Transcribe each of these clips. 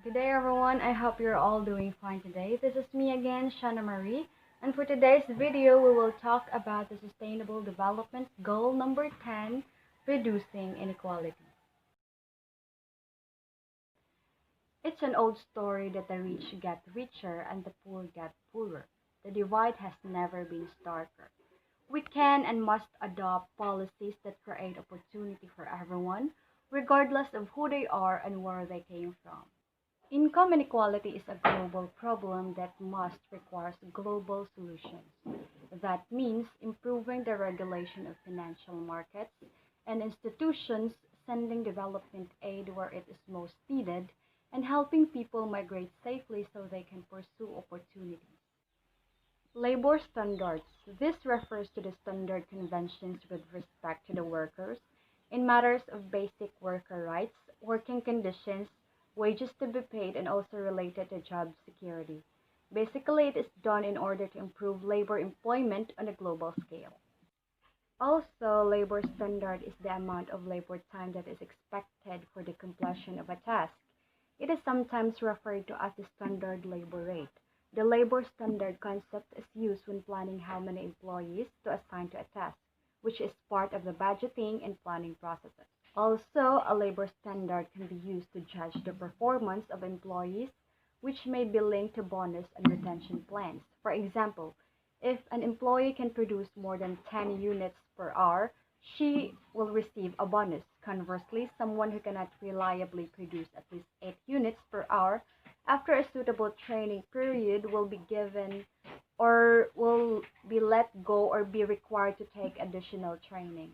Good day, everyone. I hope you're all doing fine today. This is me again, Shana Marie, and for today's video, we will talk about the Sustainable Development Goal number 10, reducing inequality. It's an old story that the rich get richer and the poor get poorer. The divide has never been starker. We can and must adopt policies that create opportunity for everyone, regardless of who they are and where they came from. Income inequality is a global problem that must require global solutions. That means improving the regulation of financial markets and institutions, sending development aid where it is most needed, and helping people migrate safely so they can pursue opportunities. Labor standards. This refers to the standard conventions with respect to the workers in matters of basic worker rights, working conditions, wages to be paid, and also related to job security. Basically, it is done in order to improve labor employment on a global scale. Also, labor standard is the amount of labor time that is expected for the completion of a task. It is sometimes referred to as the standard labor rate. The labor standard concept is used when planning how many employees to assign to a task, which is part of the budgeting and planning processes. Also, a labor standard can be used to judge the performance of employees, which may be linked to bonus and retention plans. For example, if an employee can produce more than 10 units per hour, she will receive a bonus. Conversely, someone who cannot reliably produce at least 8 units per hour after a suitable training period will be given or will be let go or be required to take additional training.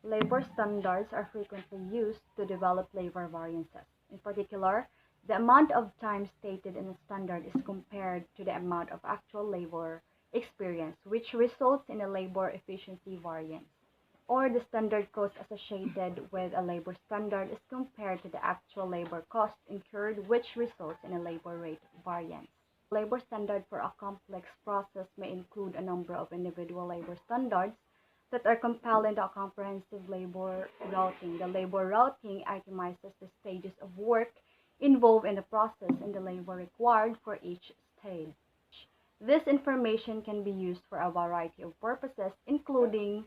Labor standards are frequently used to develop labor variances. In particular, the amount of time stated in a standard is compared to the amount of actual labor experience, which results in a labor efficiency variance. Or the standard cost associated with a labor standard is compared to the actual labor cost incurred, which results in a labor rate variance. Labor standard for a complex process may include a number of individual labor standards that are compiled into a comprehensive labor routing. The labor routing itemizes the stages of work involved in the process and the labor required for each stage. This information can be used for a variety of purposes, including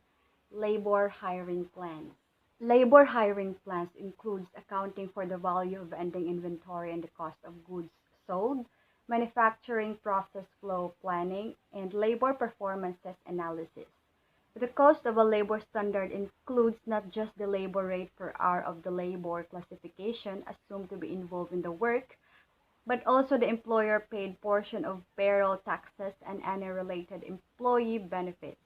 labor hiring plans. Labor hiring plans includes accounting for the value of ending inventory and the cost of goods sold, manufacturing process flow planning, and labor performances analysis. The cost of a labor standard includes not just the labor rate per hour of the labor classification assumed to be involved in the work, but also the employer-paid portion of payroll taxes and any related employee benefits.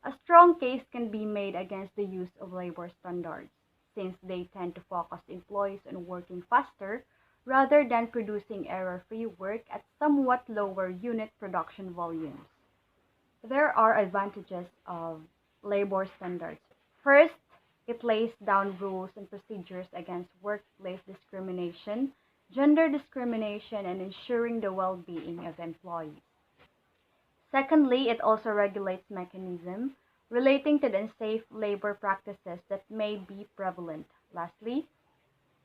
A strong case can be made against the use of labor standards, since they tend to focus employees on working faster rather than producing error-free work at somewhat lower unit production volumes. There are advantages of labor standards. First, it lays down rules and procedures against workplace discrimination, gender discrimination, and ensuring the well-being of employees. Secondly, it also regulates mechanisms relating to the unsafe labor practices that may be prevalent. Lastly,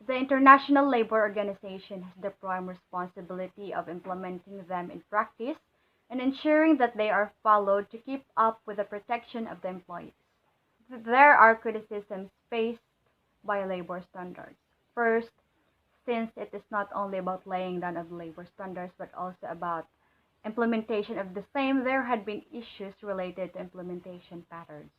the International Labor Organization has the prime responsibility of implementing them in practice and ensuring that they are followed to keep up with the protection of the employees. There are criticisms faced by labor standards. First, since it is not only about laying down of labor standards but also about implementation of the same, there had been issues related to implementation patterns.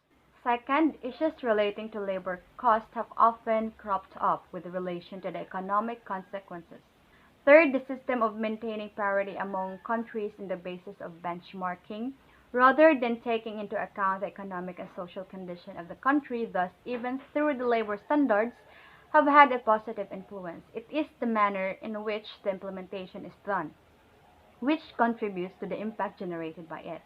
Second, issues relating to labor costs have often cropped up with relation to the economic consequences. Third, the system of maintaining parity among countries in the basis of benchmarking, rather than taking into account the economic and social condition of the country, thus even through the labor standards, have had a positive influence. It is the manner in which the implementation is done, which contributes to the impact generated by it.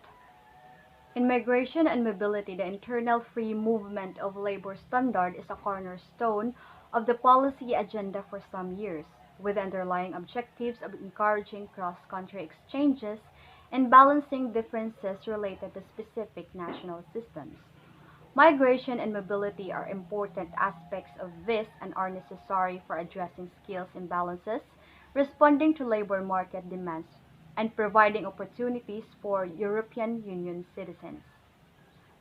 In migration and mobility, the internal free movement of labor standard is a cornerstone of the policy agenda for some years, with underlying objectives of encouraging cross-country exchanges and balancing differences related to specific national systems. Migration and mobility are important aspects of this and are necessary for addressing skills imbalances, responding to labor market demands and providing opportunities for European Union citizens.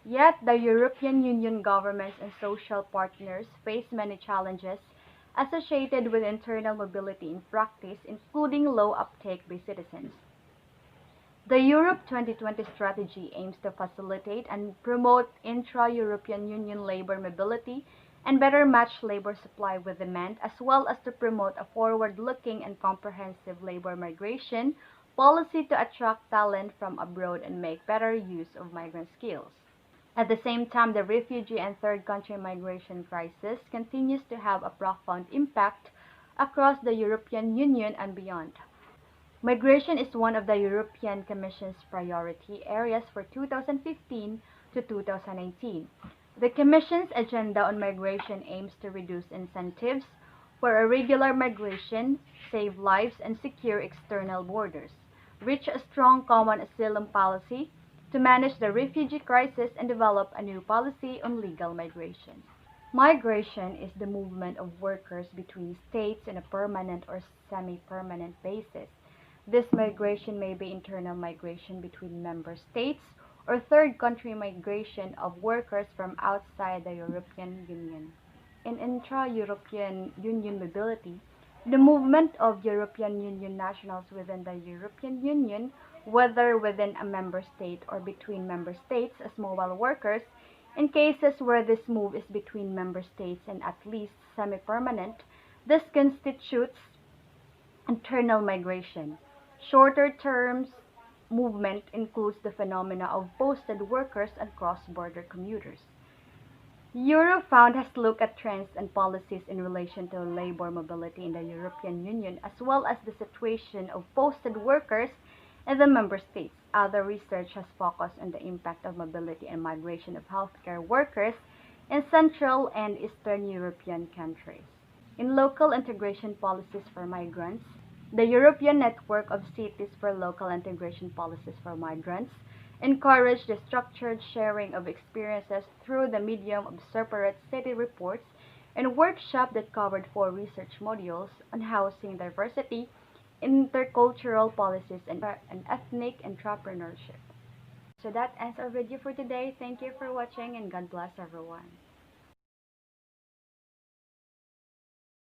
Yet the European Union governments and social partners face many challenges associated with internal mobility in practice, including low uptake by citizens. The Europe 2020 strategy aims to facilitate and promote intra-European Union labor mobility and better match labor supply with demand, as well as to promote a forward-looking and comprehensive labor migration policy to attract talent from abroad and make better use of migrant skills. At the same time, the refugee and third country migration crisis continues to have a profound impact across the European Union and beyond. Migration is one of the European Commission's priority areas for 2015 to 2018. The Commission's agenda on migration aims to reduce incentives for irregular migration, save lives, and secure external borders, reach a strong common asylum policy, to manage the refugee crisis, and develop a new policy on legal migration. Migration is the movement of workers between states on a permanent or semi-permanent basis. This migration may be internal migration between member states or third country migration of workers from outside the European Union. In intra-European Union mobility, the movement of European Union nationals within the European Union, whether within a member state or between member states as mobile workers, in cases where this move is between member states and at least semi-permanent, this constitutes internal migration. Shorter terms movement includes the phenomena of posted workers and cross-border commuters. Eurofound has looked at trends and policies in relation to labor mobility in the European Union, as well as the situation of posted workers in the member states. Other research has focused on the impact of mobility and migration of healthcare workers in Central and Eastern European countries. In local integration policies for migrants, the European Network of Cities for Local Integration Policies for Migrants encouraged the structured sharing of experiences through the medium of separate city reports and workshops that covered four research modules on housing diversity, intercultural policies, and ethnic entrepreneurship. So that ends our video for today. Thank you for watching and God bless everyone.